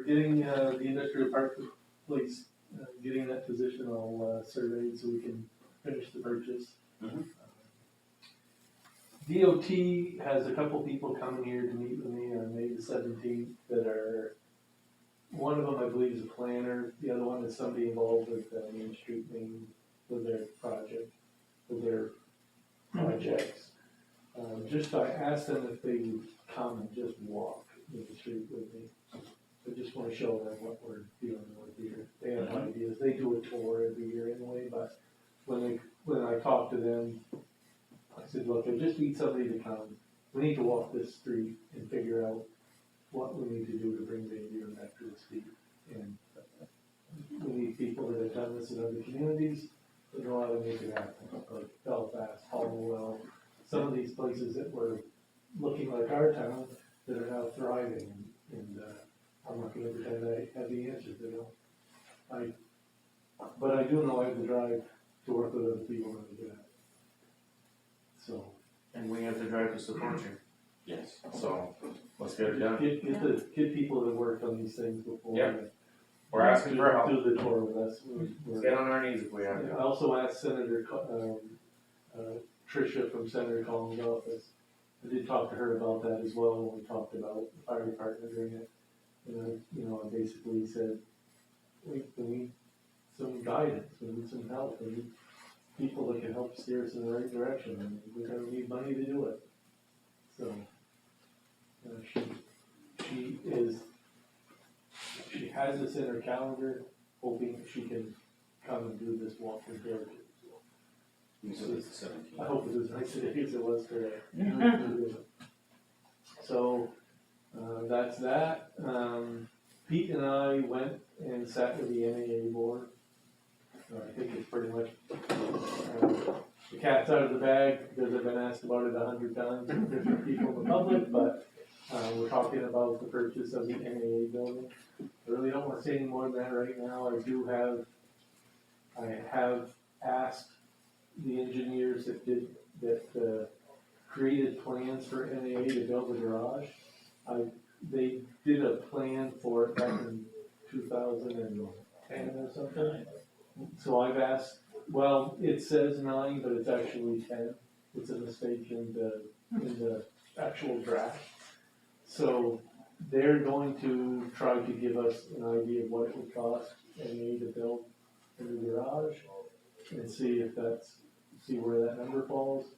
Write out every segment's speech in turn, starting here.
getting, the industrial park place, getting that position all, surveyed so we can finish the purchase. Mhm. DOT has a couple people coming here to meet with me on May the 17th that are, one of them I believe is a planner, the other one is somebody involved with Main Street, with their project, with their projects. Just I asked them if they would come and just walk the street with me. I just wanna show them what we're dealing with here. They have ideas, they do a tour every year anyway, but when I talked to them, I said, look, I just need somebody to come. We need to walk this street and figure out what we need to do to bring Van Buren back to its feet. And we need people that have done this in other communities that know how to make it happen, like Belfast, Hollowell, some of these places that were looking like our town that are now thriving. And I'm not gonna pretend I have the answers, you know. But I do know I have the drive to work with other people and do that. So. And we have the drive to support you. Yes. So let's get it done. Get people that worked on these things before. Yeah. We're asking for help. Do the tour with us. Let's get on our knees if we have to. I also asked Senator, Tricia from Senator Collins' office. I did talk to her about that as well when we talked about the fire department doing it. And I basically said, we need some guidance, we need some help, we need people that can help steer us in the right direction, and we're gonna need money to do it. So, she has this in her calendar, hoping she can come and do this walk in Georgia. You said it's the 17th. I hope it was nice today as it was today. So, that's that. Pete and I went and sat with the NAA board. I think it's pretty much, the cat's out of the bag because I've been asked about it 100 times from different people in the public, but we're talking about the purchase of the NAA building. I really don't want to say any more than that right now. I have asked the engineers that created plans for NAA to build a garage. They did a plan for it back in 2010 or something. So I've asked, well, it says 9, but it's actually 10. It's a mistake in the actual draft. So they're going to try to give us an idea of what it would cost NAA to build in the garage and see where that number falls.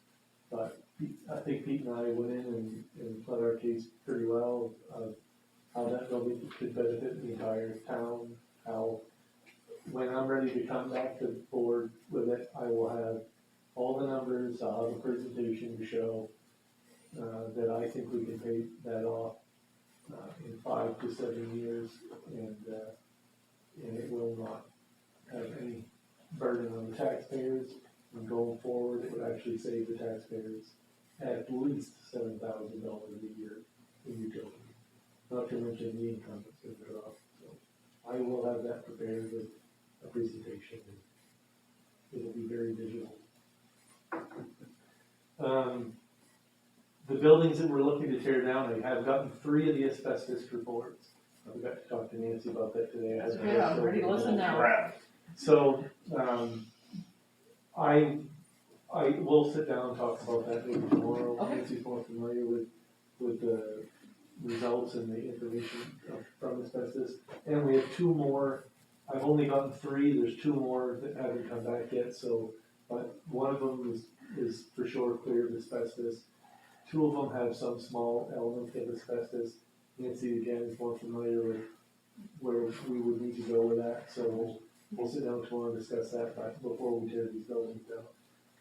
But I think Pete and I went in and put our case pretty well of how that building could benefit the entire town, how when I'm ready to come back to the board with it, I will have all the numbers, I'll have a presentation to show that I think we can pay that off in 5 to 7 years, and it will not have any burden on the taxpayers. And going forward, it would actually save the taxpayers at least $7,000 a year in utilities, not to mention the income that's going to go up. So I will have that prepared with a presentation, and it'll be very visual. The buildings that we're looking to tear down, I have gotten 3 of the asbestos reports. I got to talk to Nancy about that today. That's good, I'm ready to listen now. So, I will sit down and talk about that maybe tomorrow. Okay. Nancy's more familiar with the results and the information from asbestos. And we have 2 more. I've only gotten 3, there's 2 more that haven't come back yet, so, but one of them is for sure clear of asbestos. 2 of them have some small element of asbestos. Nancy again is more familiar with where we would need to go with that, so we'll sit down tomorrow and discuss that before we tear these buildings down.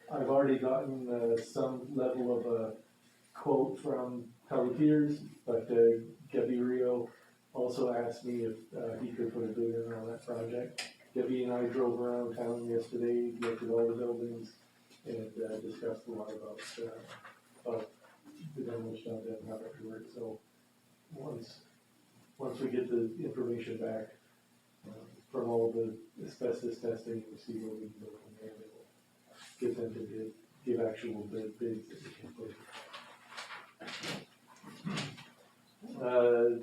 I've already gotten some level of a quote from Pelletiers, but Gabby Rio also asked me if he could put a bid in on that project. Gabby and I drove around town yesterday, looked at all the buildings, and discussed a lot about the demolition of them and how that could work. So once we get the information back from all the asbestos testing, we'll see where we can go from there. We'll get them to give actual bids that we can put.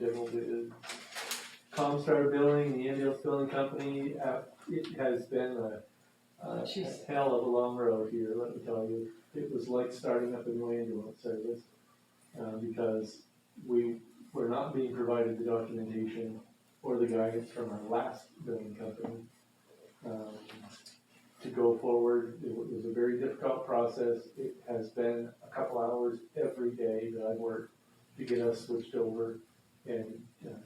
Demo bid, Comstar Billing, the ambulance billing company, it has been a Jeez. hell of a long road here, let me tell you. It was like starting up a new ambulance service, because we were not being provided the documentation or the guidance from our last billing company. To go forward, it was a very difficult process. It has been a couple hours every day that I've worked to get us switched over. And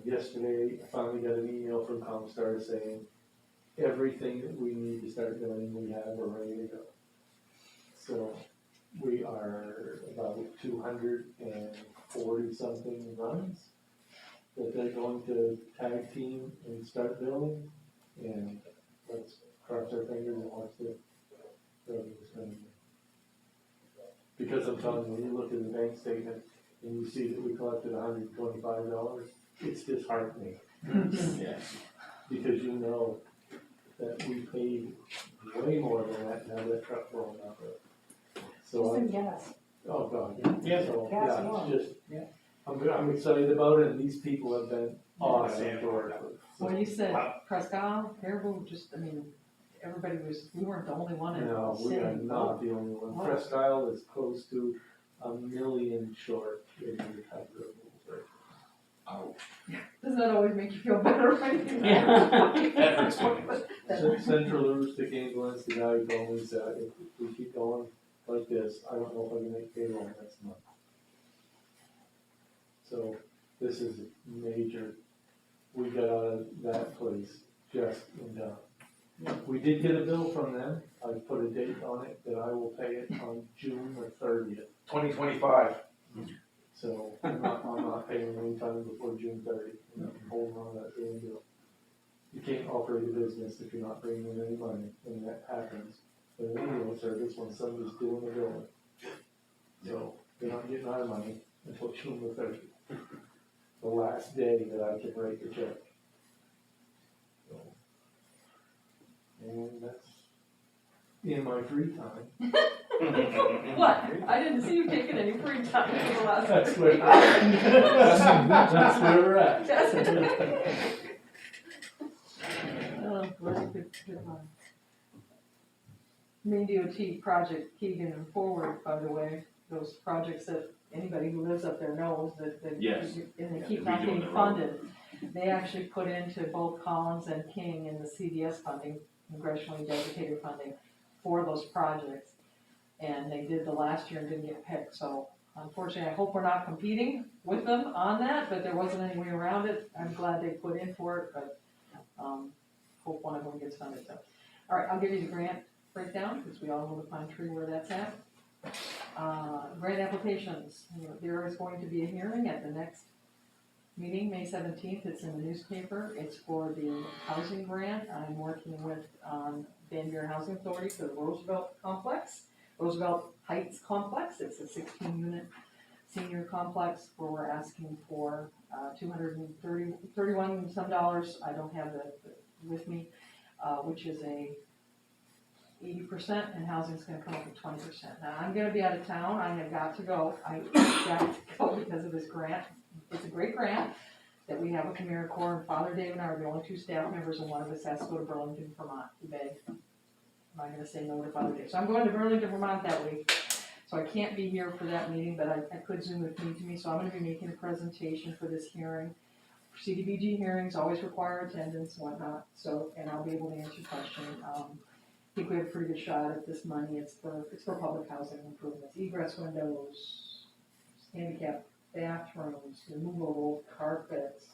yesterday, I finally got an email from Comstar saying, everything that we need to start billing, we have, we're ready to go. So we are about 240 something runs that they're going to tag team and start billing. And let's cross our fingers and watch the revenues come in. Because I'm telling you, when you look at the bank statement and you see that we collected $125, it's disheartening. Yeah. Because you know that we paid way more than that to have that truck rolling out there. So, Just in gas. oh God, Yeah. so, Gas yeah, alone. it's just, Yeah. I'm excited about it, and these people have been awesome to work with. Well, you said Prescott, Caribou, just, I mean, everybody was, we weren't the only one in the No, we are city. not the only one. Wow. Presque Isle is close to $1 million short in the type of rules. Oh, Doesn't that always make you feel better, right? that hurts me. Central Acoustic Ambulance, the guy told me that if we keep going like this, I don't know if I can make payroll next month. So this is major. We got out of that place just in time. We did get a bill from them. I put a date on it that I will pay it on June the 30th. 2025. So I'm not paying anytime before June 30th. I'm holding on to that damn bill. You can't operate a business if you're not bringing in any money, and that happens in an ambulance service when somebody's doing the billing. So they're not getting our money until June the 30th. The last day that I can write the check. So, and that's in my free time. What? I didn't see you taking any free time for the last. That's where, that's where we're at. Yes. Oh, well, good one. Maine DOT project Keegan and Forward, by the way, those projects that anybody who lives up there knows that, Yes. and they Yeah, keep they're not redoing being the road. funded. They actually put into both Collins and King in the CDS funding, congressionally designated funding for those projects. And they did the last year and didn't get picked, so unfortunately, I hope we're not competing with them on that, but there wasn't any way around it. I'm glad they put in for it, but, hope one of them gets funded, so. All right, I'll give you the grant breakdown, because we all know the pine tree where that's at. Grant applications, there is going to be a hearing at the next meeting, May 17th, it's in the newspaper, it's for the housing grant. I'm working with, Van Buren Housing Authority for the Roosevelt Complex. Roosevelt Heights Complex, it's a 16-unit senior complex where we're asking for $231 some dollars, I don't have that with me, which is a 80%, and housing's gonna come up with 20%. Now, I'm gonna be out of town, I have got to go, I got to go because of this grant. It's a great grant that we have with AmeriCorps, and Father Dave and I are the only two staff members, and one of us has to go to Burlington, Vermont to beg. Am I gonna say no to Father Dave? So I'm going to Burlington, Vermont that week, so I can't be here for that meeting, but I could Zoom if need to me, so I'm gonna be making a presentation for this hearing. CDBG hearings always require attendance and whatnot, so, and I'll be able to answer questions. I think we have a pretty good shot at this money. It's for public housing improvements, egress windows, handicap bathrooms, removable carpets,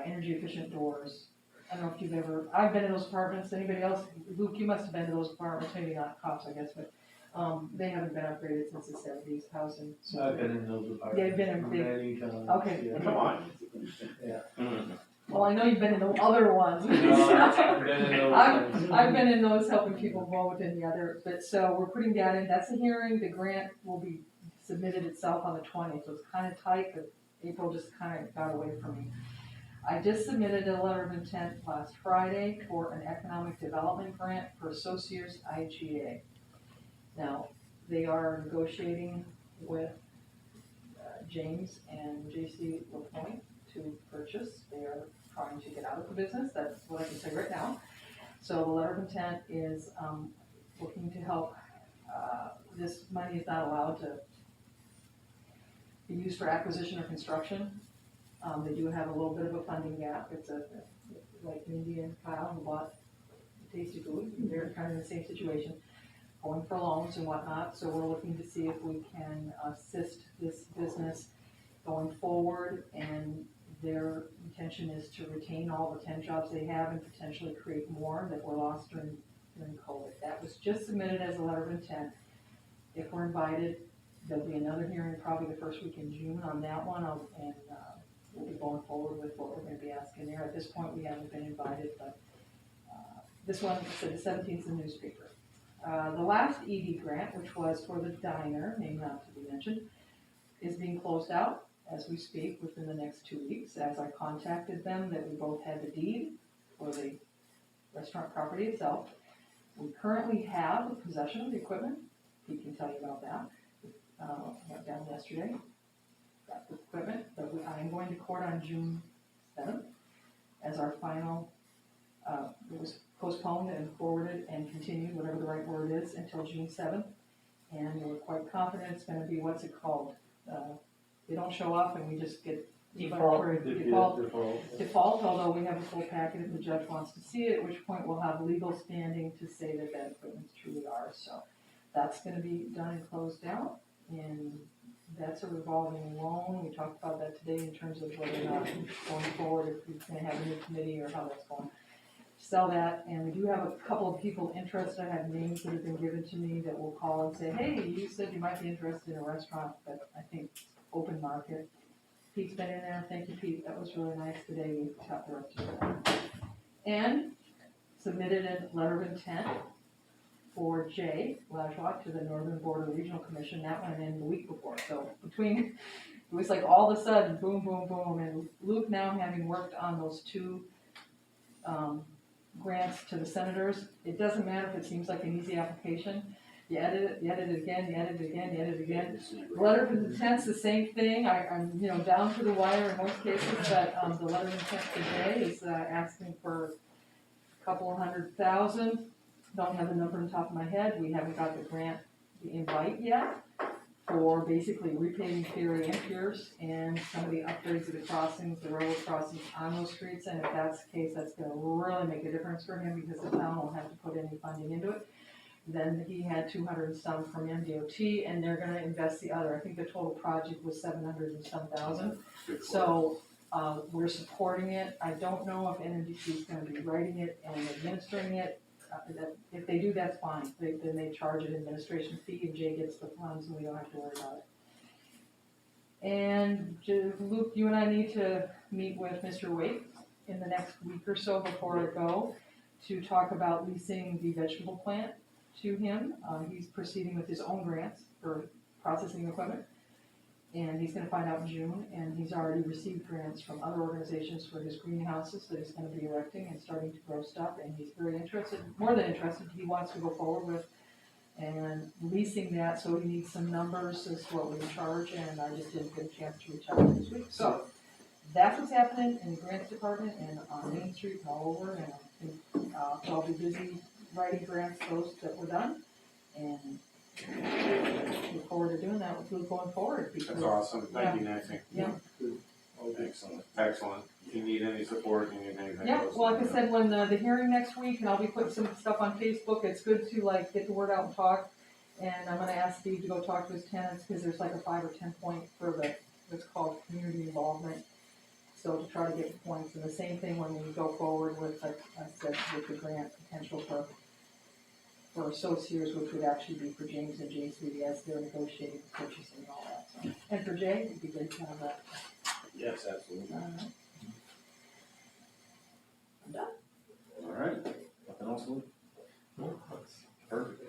energy efficient doors. I don't know if you've ever, I've been in those apartments, anybody else? Luke, you must have been to those apartments, maybe not cops, I guess, but, they haven't been upgraded since the 70s housing. So I've been in those apartments. Yeah, I've been in big- many times. Okay. Yeah. Come on. Well, I know you've been in the other ones. No, I've been in those ones. I've been in those helping people vote and the other, but so we're putting that in, that's a hearing, the grant will be submitted itself on the 20th, so it's kind of tight, but April just kind of got away from me. I just submitted a letter of intent last Friday for an economic development grant for Sauciers IGA. Now, they are negotiating with James and JC LaPointe to purchase. They are out of the business, that's what I can say right now. So the letter of intent is, looking to help, this money is not allowed to be used for acquisition or construction. They do have a little bit of a funding gap, it's like Mindy and Kyle who bought Tasty Food, they're kind of in the same situation, going for loans and whatnot, so we're looking to see if we can assist this business going forward, and their intention is to retain all the 10 jobs they have and potentially create more that were lost during COVID. That was just submitted as a letter of intent. If we're invited, there'll be another hearing probably the first week in June on that one, and we'll be going forward with what we're gonna be asking there. At this point, we haven't been invited, but this one, said the 17th in the newspaper. The last ED grant, which was for the diner, name not to be mentioned, is being closed out as we speak within the next 2 weeks, as I contacted them that we both had the deed for the restaurant property itself. We currently have possession of the equipment. Pete can tell you about that. Went down yesterday, got the equipment, but I'm going to court on June 7th as our final, it was postponed and forwarded and continued, whatever the right word is, until June 7th. And we're quite confident it's gonna be, what's it called? They don't show up and we just get default, although we have a full packet if the judge wants to see it, at which point we'll have legal standing to say that that equipment's truly ours. So that's gonna be done and closed out, and that's a revolving loan. We talked about that today in terms of whether or not going forward, if we're gonna have a new committee or how that's going. Sell that, and we do have a couple of people interested. I have names that have been given to me that will call and say, hey, you said you might be interested in a restaurant, but I think open market. Pete's been in there, thank you Pete, that was really nice today, we got the rest of that. And submitted a letter of intent for Jay Lajoie to the Northern Border Regional Commission. That went in the week before, so between, it was like all of a sudden, boom, boom, boom, and Luke now having worked on those two grants to the senators, it doesn't matter if it seems like an easy application, you edit it, you edit it again, you edit it again, you edit it again. Letter of intent's the same thing, I'm down to the wire in most cases, but the letter of intent today is asking for a couple of $100,000, don't have the number on top of my head, we haven't got the grant, the invite yet, for basically repaving Ferry and Pierce and some of the upgrades of the crossings, the railroad crossings on those streets, and if that's the case, that's gonna really make a difference for him because the town won't have to put any funding into it. Then he had 200 and some from MDOT, and they're gonna invest the other, I think the total project was 700 and some thousand. So, we're supporting it, I don't know if NMDC is gonna be writing it and administering it. If they do, that's fine, then they charge an administration fee and Jay gets the funds and we don't have to worry about it. And Luke, you and I need to meet with Mr. Wake in the next week or so before I go to talk about leasing the vegetable plant to him. He's proceeding with his own grants for processing equipment. And he's gonna find out in June, and he's already received grants from other organizations for his greenhouses that he's gonna be erecting and starting to grow stuff, and he's very interested, more than interested, he wants to go forward with and leasing that, so he needs some numbers as to what we charge, and I just didn't get a chance to reach out to him this week. So, that's what's happening in the grants department and on Main Street and all over, and I think, so I'll be busy writing grants, those that were done, and look forward to doing that with Luke going forward. That's awesome, thank you, Nancy. Yeah. Excellent. Excellent. If you need any support, you need anything. Yeah, else, well, like I let me said, when the hearing next week, and I'll be putting some stuff on Facebook, it's good to like get the word out and talk. And I'm gonna ask Steve to go talk to his tenants, because there's like a 5 or 10 point for the, what's called community involvement. So to try to get the points, and the same thing when we go forward with, like I said, with the grant potential for associates, which would actually be for James and JC as they're negotiating purchasing and all that. So, and for Jay, it'd be good to have that. Yes, absolutely. I'm done. All right, nothing else, Luke? Perfect.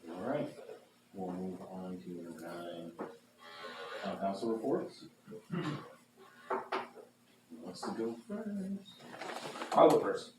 All right, we'll move on to number 9, town council reports. Who wants to go first? I'll go first.